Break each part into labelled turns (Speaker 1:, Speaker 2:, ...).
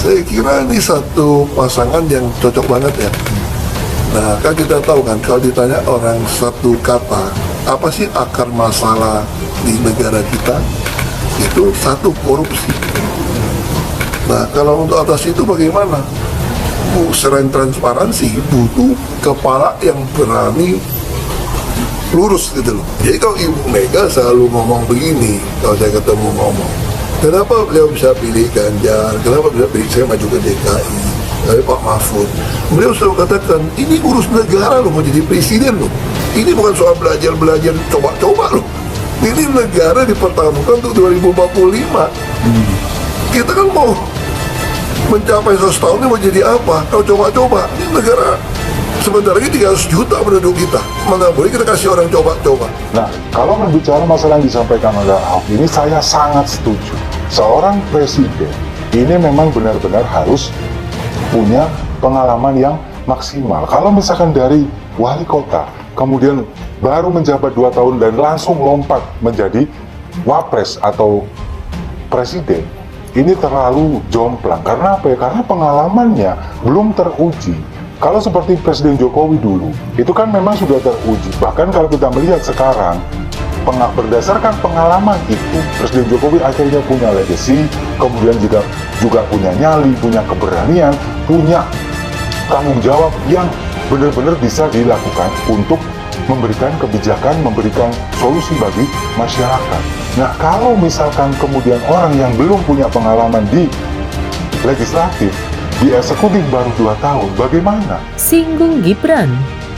Speaker 1: Saya kira ini satu pasangan yang cocok banget ya. Nah, kan kita tahu kan, kalau ditanya orang satu kata, apa sih akar masalah di negara kita? Itu satu, korupsi. Nah, kalau untuk atas itu bagaimana? Selain transparansi, butuh kepala yang berani lurus gitu loh. Jadi kalau Ibu Mega selalu ngomong begini, kalau saya ketemu ngomong, kenapa beliau bisa pilih Ganjar, kenapa bisa pilih saya maju ke DKI, dari Pak Mahfud. Beliau selalu katakan, ini urus negara loh, mau jadi presiden loh. Ini bukan soal belajar-belajar, coba-coba loh. Ini negara dipertaruhkan untuk 2045. Kita kan mau mencapai 100 tahun ini mau jadi apa? Kalau coba-coba, ini negara sebentar lagi 300 juta penduduk kita. Mana boleh kita kasih orang coba-coba.
Speaker 2: Nah, kalau berbicara masalah yang disampaikan oleh Ahok ini, saya sangat setuju. Seorang presiden ini memang benar-benar harus punya pengalaman yang maksimal. Kalau misalkan dari wali kota, kemudian baru menjabat 2 tahun dan langsung lompat menjadi wapres atau presiden, ini terlalu jomplang. Karena apa ya? Karena pengalamannya belum teruji. Kalau seperti Presiden Jokowi dulu, itu kan memang sudah teruji. Bahkan kalau kita melihat sekarang, berdasarkan pengalaman itu, Presiden Jokowi akhirnya punya legacy, kemudian juga punya nyali, punya keberanian, punya tanggung jawab yang benar-benar bisa dilakukan untuk memberikan kebijakan, memberikan solusi bagi masyarakat. Nah, kalau misalkan kemudian orang yang belum punya pengalaman di legislatif, di eksekutif baru 2 tahun, bagaimana?
Speaker 3: Singgung Gibran,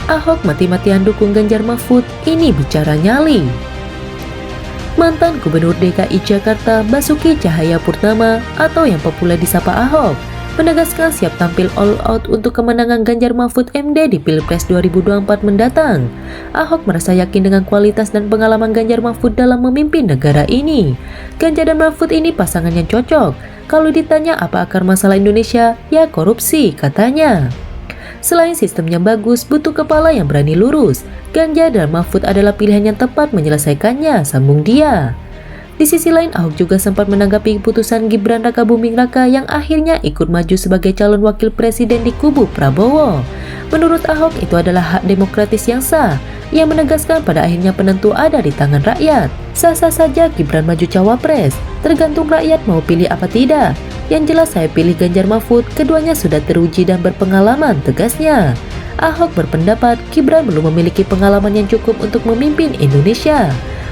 Speaker 3: Ahok mati-matian dukung Ganjar Mahfud, ini bicara nyali. Mantan Gubernur DKI Jakarta Basuki Cahayapurnama atau yang populer disapa Ahok menegaskan siap tampil all out untuk kemenangan Ganjar Mahfud MD di Pilpres 2024 mendatang. Ahok merasa yakin dengan kualitas dan pengalaman Ganjar Mahfud dalam memimpin negara ini. Ganjar dan Mahfud ini pasangan yang cocok. Kalau ditanya apa akar masalah Indonesia, ya korupsi, katanya. Selain sistemnya bagus, butuh kepala yang berani lurus. Ganjar dan Mahfud adalah pilihan yang tepat menyelesaikannya, sambung dia. Di sisi lain, Ahok juga sempat menanggapi keputusan Gibran Rakabuming Raka yang akhirnya ikut maju sebagai calon wakil presiden di kubu Prabowo. Menurut Ahok, itu adalah hak demokratis yang sah. Ia menegaskan pada akhirnya penentu ada di tangan rakyat. Sah-sah saja Gibran maju cawapres, tergantung rakyat mau pilih apa tidak. Yang jelas saya pilih Ganjar Mahfud, keduanya sudah teruji dan berpengalaman, tegasnya. Ahok berpendapat Gibran belum memiliki pengalaman yang cukup untuk memimpin Indonesia.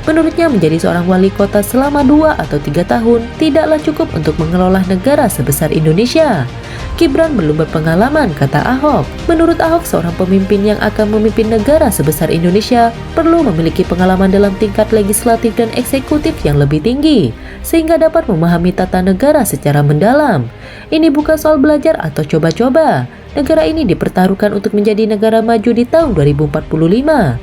Speaker 3: Menurutnya menjadi seorang wali kota selama 2 atau 3 tahun tidaklah cukup untuk mengelola negara sebesar Indonesia. Gibran belum berpengalaman, kata Ahok. Menurut Ahok, seorang pemimpin yang akan memimpin negara sebesar Indonesia perlu memiliki pengalaman dalam tingkat legislatif dan eksekutif yang lebih tinggi, sehingga dapat memahami tata negara secara mendalam. Ini bukan soal belajar atau coba-coba. Negara ini dipertaruhkan untuk menjadi negara maju di tahun 2045.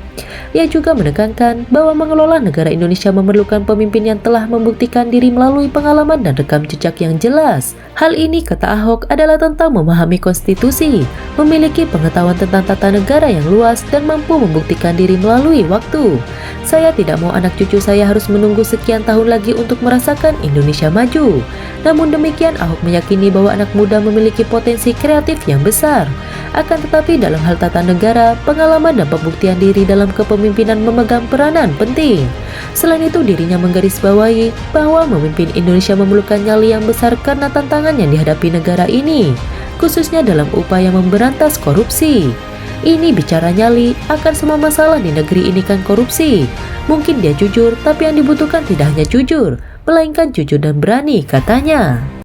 Speaker 3: Ia juga menekankan bahwa mengelola negara Indonesia memerlukan pemimpin yang telah membuktikan diri melalui pengalaman dan rekam jejak yang jelas. Hal ini, kata Ahok, adalah tentang memahami konstitusi, memiliki pengetahuan tentang tata negara yang luas, dan mampu membuktikan diri melalui waktu. Saya tidak mau anak cucu saya harus menunggu sekian tahun lagi untuk merasakan Indonesia maju. Namun demikian, Ahok meyakini bahwa anak muda memiliki potensi kreatif yang besar. Akan tetapi dalam hal tata negara, pengalaman dan pembuktian diri dalam kepemimpinan memegang peranan penting. Selain itu, dirinya menggarisbawahi bahwa memimpin Indonesia memerlukan nyali yang besar karena tantangan yang dihadapi negara ini, khususnya dalam upaya memberantas korupsi. Ini bicara nyali, akan semua masalah di negeri ini kan korupsi. Mungkin dia jujur, tapi yang dibutuhkan tidak hanya jujur, melainkan jujur dan berani, katanya.